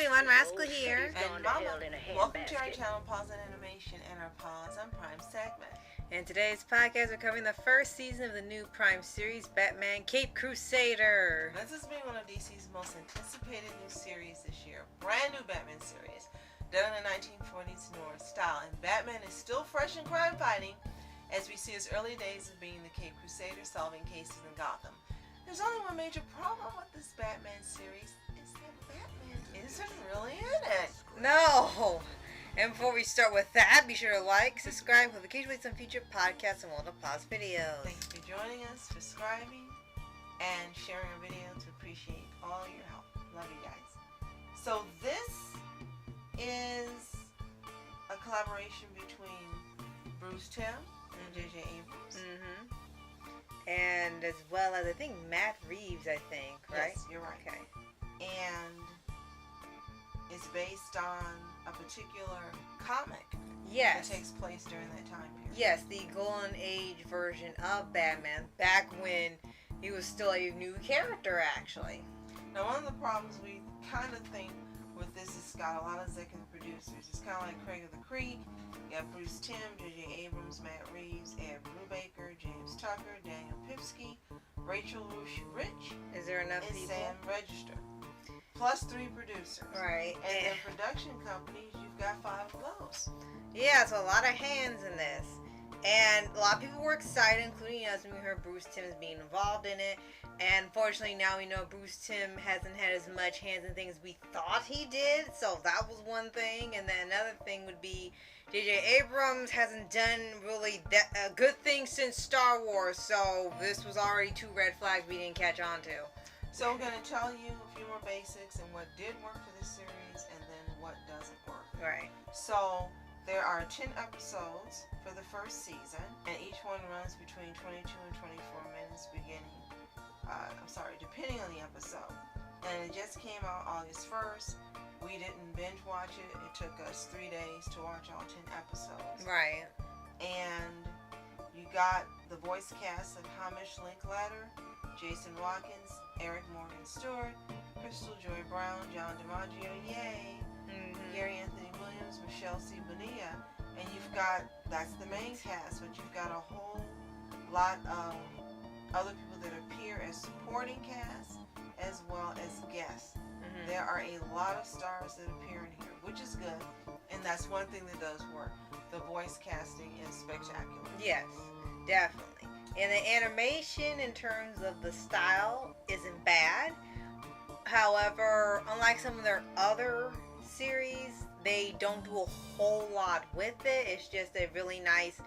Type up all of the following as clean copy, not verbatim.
everyone, Rascal here. And Mama, welcome to our channel, Paws On Animation, and our Paws On Prime segment. In today's podcast, we're covering the first season of the new Prime series, Batman Caped Crusader. This has been one of DC's most anticipated new series this year. Brand new Batman series, done in the 1940s noir style, and Batman is still fresh in crime fighting, as we see his early days of being the Caped Crusader, solving cases in Gotham. There's only one major problem with this Batman series, is that Batman isn't really in it. No! And before we start with that, be sure to like, subscribe, with occasionally some future podcasts and World of Paws videos. Thanks for joining us, subscribing, and sharing our video to appreciate all your help. Love you guys. So this is a collaboration between Bruce Timm and J.J. Abrams. And as well as, I think, Matt Reeves, right? Yes, you're right. Okay. And it's based on a particular comic Yes. that takes place during that time period. Yes, the Golden Age version of Batman, back when he was still a new character, actually. Now, one of the problems we kind of think with this is it's got a lot of executive producers. It's kind of like Craig of the Creek. You got Bruce Timm, J.J. Abrams, Matt Reeves, Ed Brubaker, James Tucker, Daniel Pipsky, Rachel Rich, Is there enough and people? Sam Register. Plus 3 producers. Right. And then production companies, you've got 5 of those. Yeah, so a lot of hands in this. And a lot of people were excited, including us, when we heard Bruce Timm's being involved in it. And unfortunately, now we know Bruce Timm hasn't had as much hands in things as we thought he did. So that was one thing. And then another thing would be J.J. Abrams hasn't done really a good thing since Star Wars. So this was already 2 red flags we didn't catch on to. So I'm going to tell you a few more basics and what did work for this series and then what doesn't work. Right. So there are 10 episodes for the first season, and each one runs between 22 and 24 minutes depending on the episode. And it just came out August 1st. We didn't binge watch it. It took us 3 days to watch all 10 episodes. Right. And you got the voice cast of Hamish Linklater, Jason Watkins, Eric Morgan Stewart, Crystal Joy Brown, John DiMaggio, yay, Gary Anthony Williams, Michelle C. Bonilla, and that's the main cast, but you've got a whole lot of other people that appear as supporting cast as well as guests. There are a lot of stars that appear in here, which is good, and that's one thing that does work. The voice casting is spectacular. Yes, definitely. And the animation in terms of the style isn't bad. However, unlike some of their other series, they don't do a whole lot with it. It's just a really nice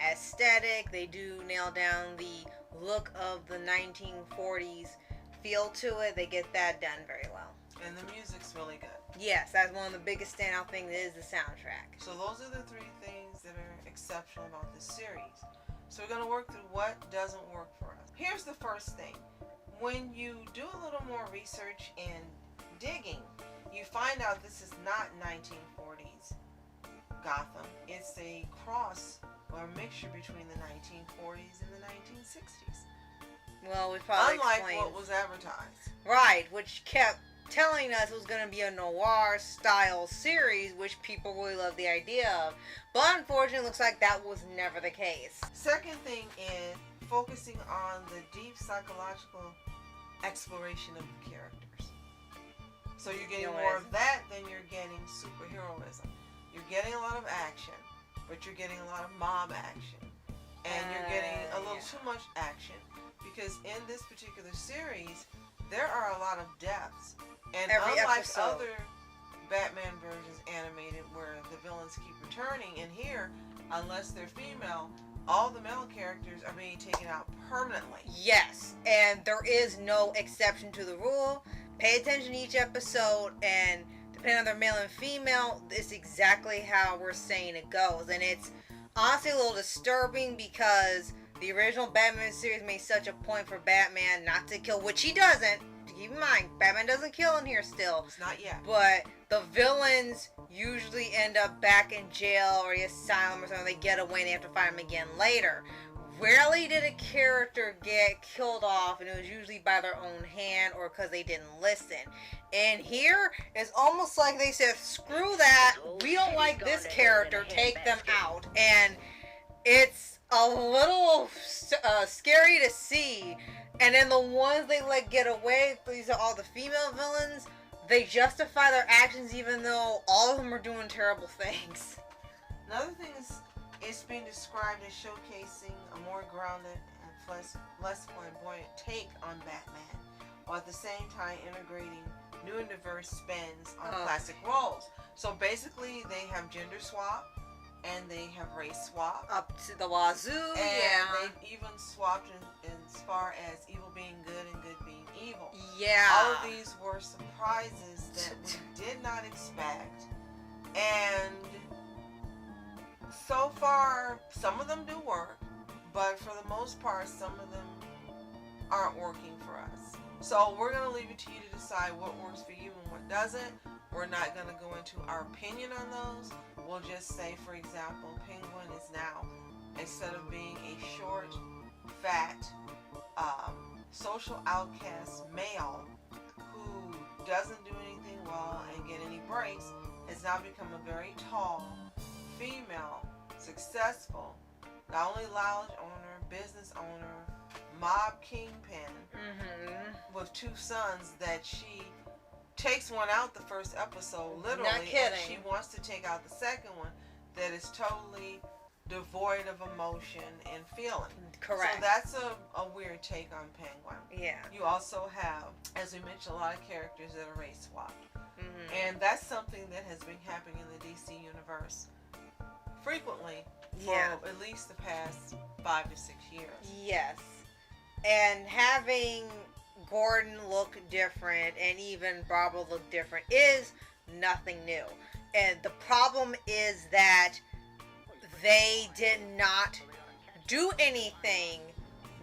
aesthetic. They do nail down the look of the 1940s feel to it. They get that done very well. And the music's really good. Yes, that's one of the biggest standout things is the soundtrack. So those are the 3 things that are exceptional about this series. So we're going to work through what doesn't work for us. Here's the first thing. When you do a little more research and digging, you find out this is not 1940s Gotham. It's a cross or a mixture between the 1940s and the 1960s. Well, we probably Unlike explained. what was advertised. Right, which kept telling us it was going to be a noir style series, which people really love the idea of. But unfortunately, it looks like that was never the case. Second thing is focusing on the deep psychological exploration of the characters. So you're getting more of that than you're getting superheroism. You're getting a lot of action, but you're getting a lot of mob action. And you're getting a little too much action, because in this particular series, there are a lot of deaths. And unlike other Batman versions animated where the villains keep returning, in here, unless they're female, all the male characters are being taken out permanently. Yes, and there is no exception to the rule. Pay attention to each episode, and depending on their male and female, it's exactly how we're saying it goes. And it's honestly a little disturbing because the original Batman series made such a point for Batman not to kill, which he doesn't. Keep in mind, Batman doesn't kill in here still. It's not yet. But the villains usually end up back in jail or the asylum or something. They get away and they have to find them again later. rarely did a character get killed off, and it was usually by their own hand or because they didn't listen. And here, it's almost like they said, screw that, we don't like this character, take them out. And it's a little scary to see. And then the ones they let get away, these are all the female villains, they justify their actions even though all of them are doing terrible things. Another thing is, it's being described as showcasing a more grounded and less flamboyant take on Batman, while at the same time integrating new and diverse spins on classic roles. So basically, they have gender swap and they have race swap. Up to the wazoo, and they've even swapped in as far as evil being good and good being evil. Yeah. All of these were surprises that we did not expect. And so far, some of them do work, but for the most part, some of them aren't working for us. So we're going to leave it to you to decide what works for you and what doesn't. We're not going to go into our opinion on those. We'll just say, for example, Penguin is now, instead of being a short, fat, social outcast male who doesn't do anything well and get any breaks, has now become a very tall, female, successful, not only lounge owner, business owner, mob kingpin, with 2 sons that she takes one out the first episode, literally, not kidding. and she wants to take out the second one that is totally devoid of emotion and feeling. Correct. So that's a weird take on Penguin. Yeah. You also have, as we mentioned, a lot of characters that are race swapped. And that's something that has been happening in the DC universe frequently for at least the past 5 to 6 years. Yes. And having Gordon look different and even Barbara look different is nothing new. And the problem is that they did not do anything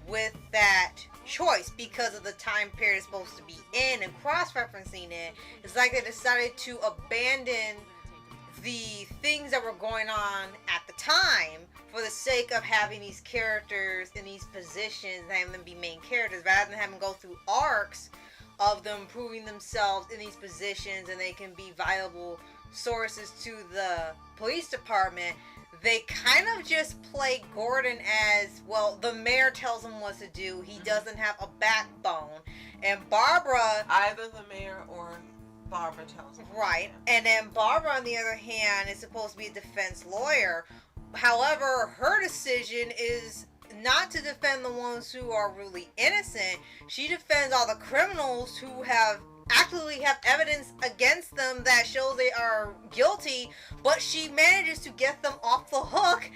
with that choice because of the time period it's supposed to be in, and cross-referencing it. It's like they decided to abandon the things that were going on at the time for the sake of having these characters in these positions and having them be main characters, rather than having them go through arcs of them proving themselves in these positions and they can be viable sources to the police department. They kind of just play Gordon as, well, the mayor tells him what to do. He doesn't have a backbone. And Barbara... Either the mayor or Barbara tells him. Right. And then Barbara, on the other hand, is supposed to be a defense lawyer. However, her decision is not to defend the ones who are really innocent. She defends all the criminals who actually have evidence against them that shows they are guilty, but she manages to get them off the hook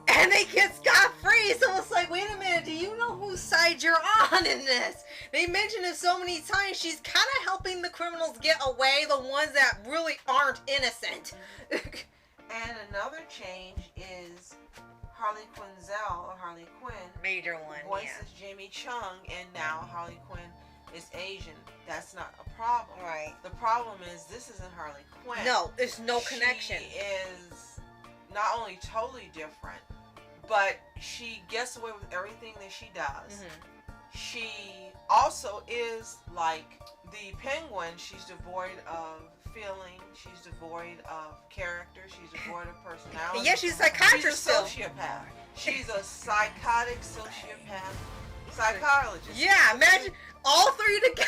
and they get scot-free. So it's like, wait a minute, do you know whose side you're on in this? They mention it so many times. She's kind of helping the criminals get away, the ones that really aren't innocent. And another change is Harley Quinn, major one, voices Jamie Chung, and now Harley Quinn is Asian. That's not a problem. Right. The problem is this isn't Harley Quinn. No, there's no connection. She is not only totally different, but she gets away with everything that she does. She also is like the Penguin. She's devoid of feeling. She's devoid of character. She's devoid of personality. Yeah, she's a psychiatrist. She's a sociopath. She's a psychotic sociopath psychologist. Yeah, imagine all three together.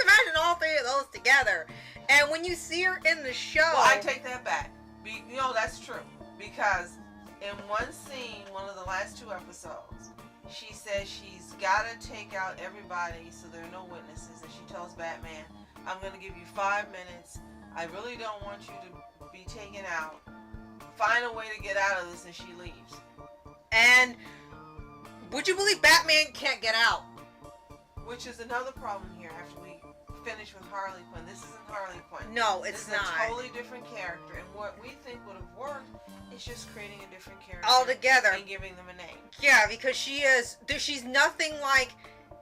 Imagine all 3 of those together. And when you see her in the show... Well, I take that back. That's true. Because in one scene, one of the last 2 episodes, she says she's got to take out everybody so there are no witnesses. And she tells Batman, I'm going to give you 5 minutes. I really don't want you to be taken out. Find a way to get out of this, and she leaves. And would you believe Batman can't get out? Which is another problem here after we finish with Harley Quinn. This isn't Harley Quinn. No, it's this is not. a totally different character. And what we think would have worked is just creating a different character. Altogether. And giving them a name. Yeah, because she's nothing like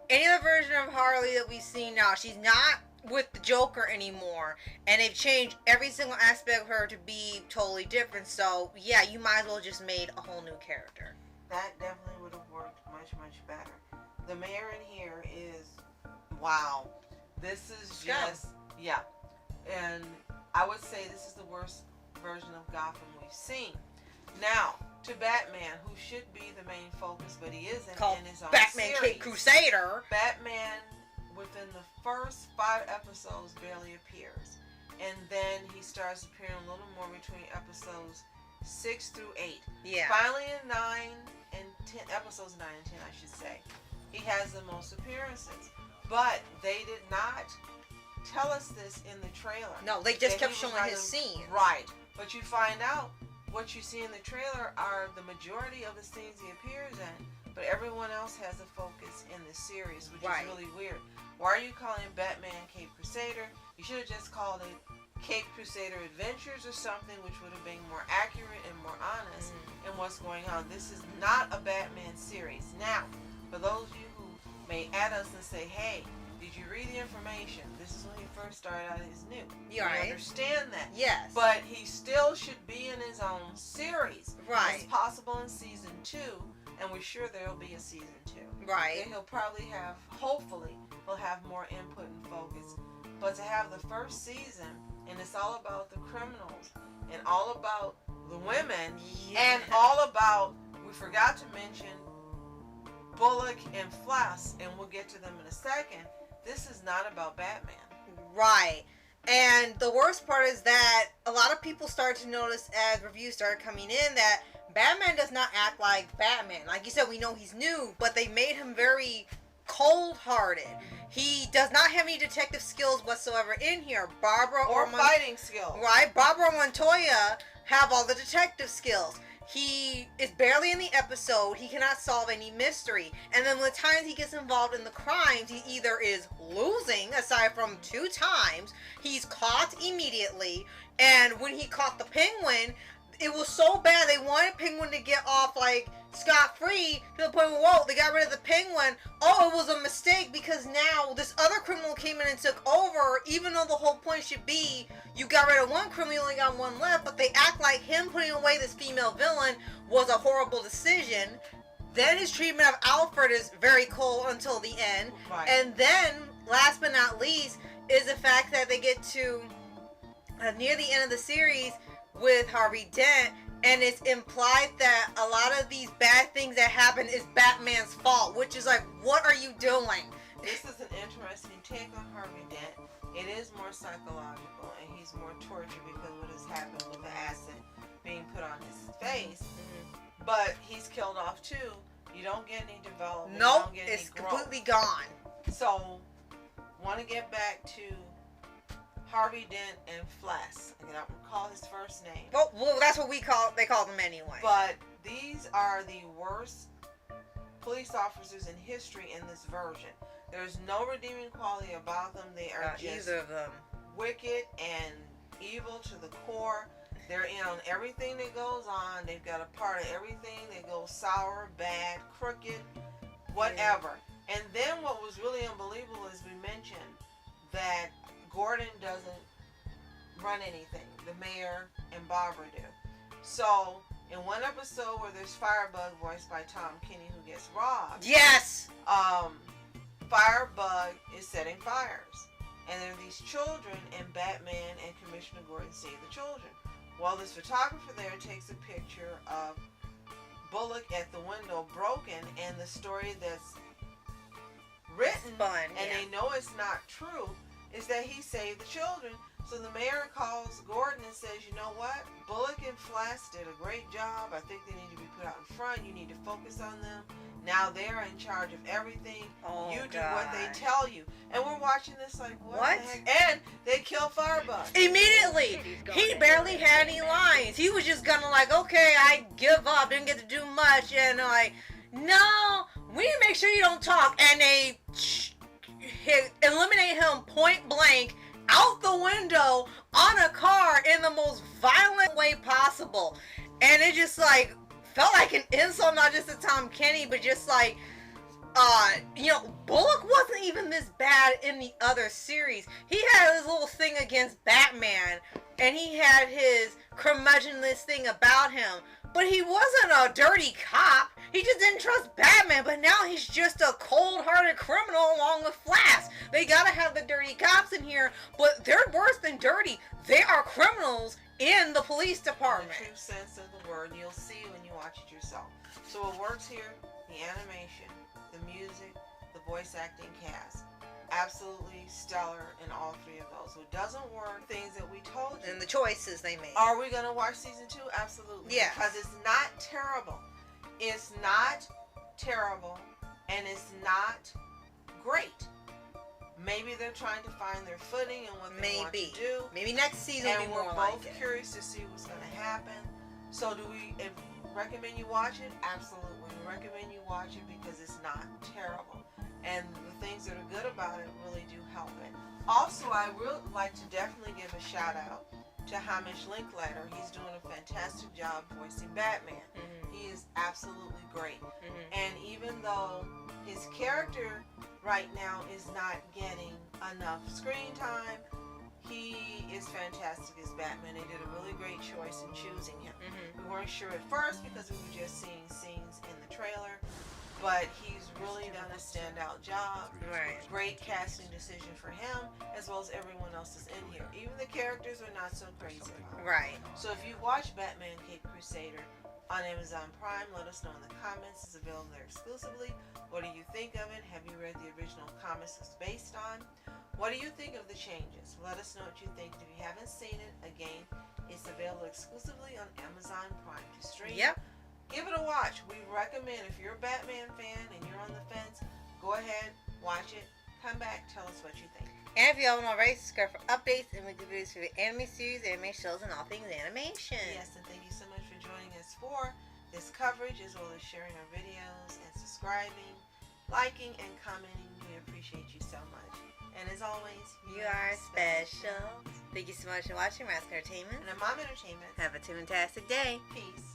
any other version of Harley that we've seen now. She's not with the Joker anymore. And they've changed every single aspect of her to be totally different. So, yeah, you might as well just made a whole new character. That definitely would have worked much, much better. The mayor in here is, wow. This is just, yeah. And I would say this is the worst version of Gotham we've seen. Now, to Batman, who should be the main focus, but he isn't in his own Batman series. Caped Crusader. Batman, within the first 5 episodes, barely appears. And then he starts appearing a little more between episodes 6 through 8. Yeah. Finally, in 9 and 10, episodes 9 and 10, I should say, he has the most appearances. But they did not tell us this in the trailer. No, they just kept showing his scenes. Right. But you find out what you see in the trailer are the majority of the scenes he appears in. But everyone else has a focus in the series, which is really weird. Why are you calling it Batman Caped Crusader? You should have just called it Caped Crusader Adventures or something, which would have been more accurate and more honest in what's going on. This is not a Batman series. Now, for those of you who may add us and say, hey, did you read the information? This is when he first started out as new. You understand that. Yes. But he still should be in his own series. Right. It's possible in season 2, and we're sure there'll be a season 2. Right. And he'll probably have, hopefully, he'll have more input and focus. But to have the first season, and it's all about the criminals, and all about the women, and all about, we forgot to mention, Bullock and Flass, and we'll get to them in a second. This is not about Batman. Right. And the worst part is that a lot of people started to notice as reviews started coming in that Batman does not act like Batman. Like you said, we know he's new, but they made him very cold-hearted. He does not have any detective skills whatsoever in here. Barbara or fighting skills. Right. Barbara Montoya have all the detective skills. He is barely in the episode. He cannot solve any mystery. And then the times he gets involved in the crimes, he either is losing, aside from 2 times, he's caught immediately. And when he caught the Penguin, it was so bad they wanted Penguin to get off, like, scot-free, to the point where, whoa, they got rid of the Penguin. Oh, it was a mistake because now this other criminal came in and took over, even though the whole point should be you got rid of one criminal, you only got one left, but they act like him putting away this female villain was a horrible decision. Then his treatment of Alfred is very cold until the end. Right. And then, last but not least, is the fact that they get to near the end of the series with Harvey Dent, and it's implied that a lot of these bad things that happen is Batman's fault, which is like, what are you doing? This is an interesting take on Harvey Dent. It is more psychological, and he's more tortured because what has happened with the acid being put on his face. But he's killed off too. You don't get any development. Nope, you don't get it's any growth. completely gone. So, want to get back to Harvey Dent and Flass. I don't recall his first name. Well, that's what they call them anyway. But these are the worst police officers in history in this version. There's no redeeming quality about them. They are just either of them. Wicked and evil to the core. They're in on everything that goes on. They've got a part of everything that goes sour, bad, crooked, whatever. And then what was really unbelievable is we mentioned that Gordon doesn't run anything. The mayor and Barbara do. So, in one episode where there's Firebug, voiced by Tom Kenny, who gets robbed. Yes! Firebug is setting fires. And there are these children, and Batman and Commissioner Gordon save the children. Well, this photographer there takes a picture of Bullock at the window broken, and the story that's written, they know it's not true, is that he saved the children. So the mayor calls Gordon and says, you know what? Bullock and Flass did a great job. I think they need to be put out in front. You need to focus on them. Now they're in charge of everything. Oh, you do what they tell you. And we're watching this like, what the heck? And they kill Firebug. Immediately. He barely had any lines. He was just gonna like, okay, I give up. Didn't get to do much. And like, no, we need to make sure you don't talk. And they eliminate him point blank out the window on a car in the most violent way possible. And it just like felt like an insult, not just to Tom Kenny, but just like, Bullock wasn't even this bad in the other series. He had his little thing against Batman, and he had his curmudgeonless thing about him, but he wasn't a dirty cop. He just didn't trust Batman, but now he's just a cold-hearted criminal along with Flash. They gotta have the dirty cops in here, but they're worse than dirty. They are criminals in the police department. In the true sense of the word, you'll see when you watch it yourself. So what works here, the animation, the music, the voice acting cast. Absolutely stellar in all three of those. What doesn't work, things that we told you. And the choices they made. Are we going to watch season 2? Absolutely. Yeah. Because it's not terrible. It's not terrible. And it's not great. Maybe they're trying to find their footing and what they want to do. Maybe next season will be more like it. And we're both curious to see what's going to happen. So do we recommend you watch it? Absolutely. We recommend you watch it because it's not terrible. And the things that are good about it really do help it. Also, I would like to definitely give a shout out to Hamish Linklater. He's doing a fantastic job voicing Batman. Mm-hmm. He is absolutely great. Mm-hmm. And even though his character right now is not getting enough screen time, he is fantastic as Batman. They did a really great choice in choosing him. Mm-hmm. We weren't sure at first because we were just seeing scenes in the trailer. But he's really done a standout job. Right. Great casting decision for him, as well as everyone else is in here. Even the characters are not so crazy about. Right. So if you watch Batman Caped Crusader on Amazon Prime, let us know in the comments. It's available there exclusively. What do you think of it? Have you read the original comics it's based on? What do you think of the changes? Let us know what you think. If you haven't seen it, again, it's available exclusively on Amazon Prime to stream. Yep. Give it a watch. We recommend, if you're a Batman fan and you're on the fence, go ahead, watch it, come back, tell us what you think. And if you haven't already, subscribe for updates and weekly videos for the anime series, anime shows, and all things animation. Yes, and thank you so much for joining us for this coverage, as well as sharing our videos and subscribing, liking, and commenting. We appreciate you so much. And as always, you are special. Thank you so much for watching Mask Entertainment. And Mom Entertainment. Have a fantastic day. Peace.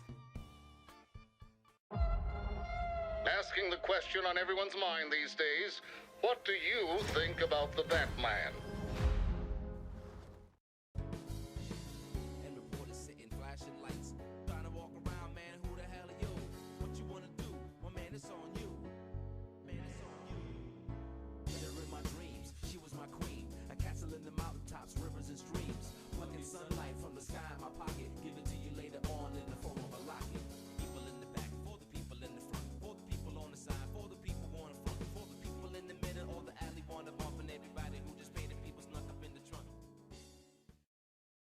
Asking the question on everyone's mind these days, what do you think about the Batman?